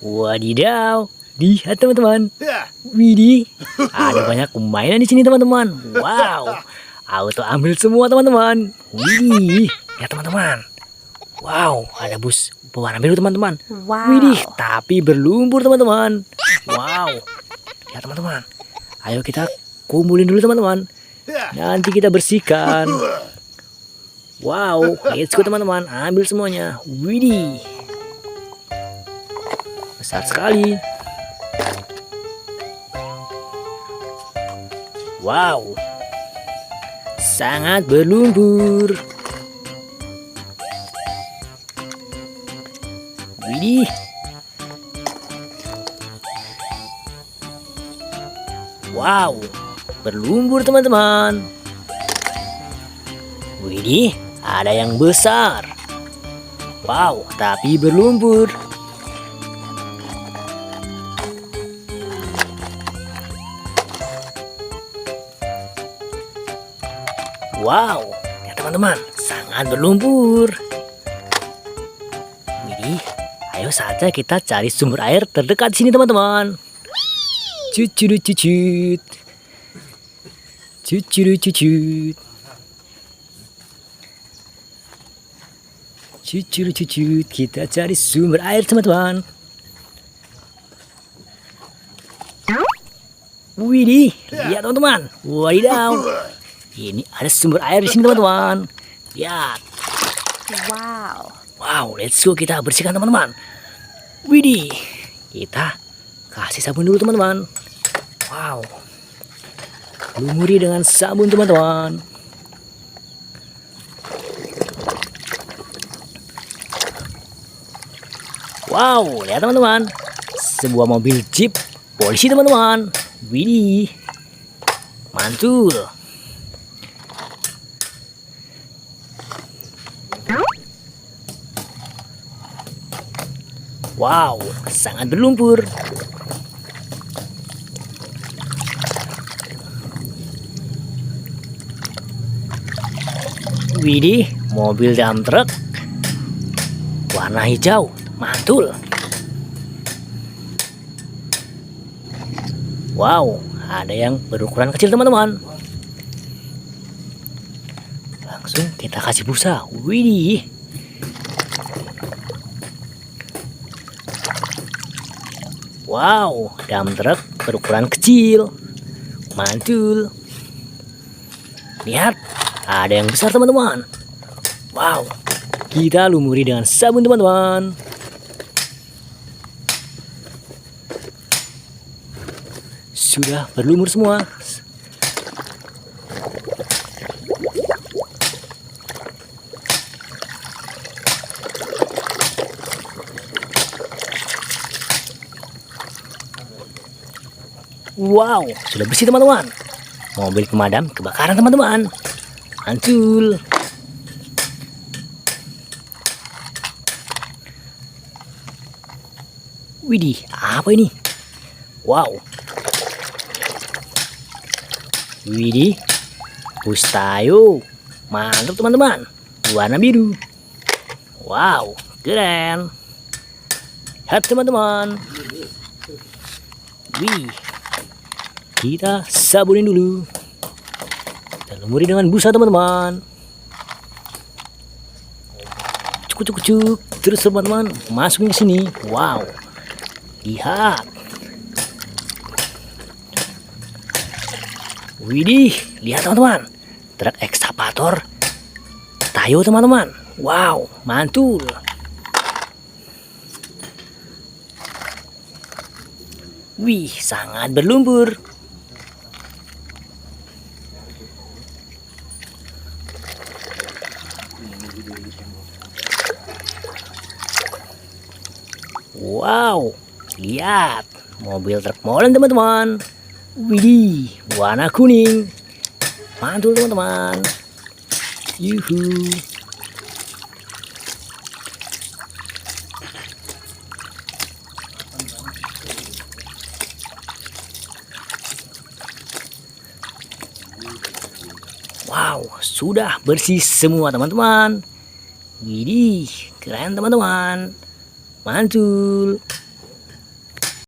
Wadidaw, lihat teman-teman. Widih, ada banyak mainan di sini teman-teman. Wow, auto ambil semua teman-teman. Widih, ya teman-teman. Wow, ada bus berwarna biru teman-teman. Wow. Widih, tapi berlumpur teman-teman. Wow, ya teman-teman. Ayo kita kumpulin dulu teman-teman. Nanti kita bersihkan. Wow, let's go teman-teman. Ambil semuanya. Widih, besar sekali. Wow, sangat berlumpur. Widih, wow, berlumpur teman-teman. Widih, ada yang besar. Wow, tapi berlumpur. Wow, ya teman-teman, sangat berlumpur. Widih, ayo saja kita cari sumber air terdekat di sini teman-teman. Cucut cucut. Cucut cucut. Cucut cucut, kita cari sumber air teman-teman. Widih, lihat teman-teman. Wadidaw. Ini ada sumber air di sini teman-teman. Lihat. Wow. Wow, let's go kita bersihkan teman-teman. Widih, kita kasih sabun dulu teman-teman. Wow, lumuri dengan sabun teman-teman. Wow, lihat teman-teman, sebuah mobil jeep polisi teman-teman. Widih, mantul. Wow, sangat berlumpur. Widih, mobil dump truck warna hijau, mantul. Wow, ada yang berukuran kecil teman-teman. Langsung kita kasih busa. Widih. Wow, dump truck berukuran kecil, mantul. Lihat, ada yang besar teman-teman. Wow, kita lumuri dengan sabun teman-teman. Sudah berlumur semua. Wow, sudah bersih teman-teman. Mobil pemadam kebakaran teman-teman. Mantul. Widih, apa ini? Wow. Widih, bus Tayo. Mantap teman-teman. Warna biru. Wow, keren. Lihat teman-teman. Wih. Kita sabunin dulu. Kita lumuri dengan busa teman-teman. Cuk. Terus teman-teman, masukin ke sini. Wow. Lihat. Widih, lihat teman-teman. Truk ekskavator Tayo teman-teman. Wow, mantul. Wih, sangat berlumpur. Wow, lihat mobil truk molen teman-teman. Widih, warna kuning. Mantul teman-teman. Yuhu. Wow, sudah bersih semua teman-teman. Widih, keren teman-teman. Mantul.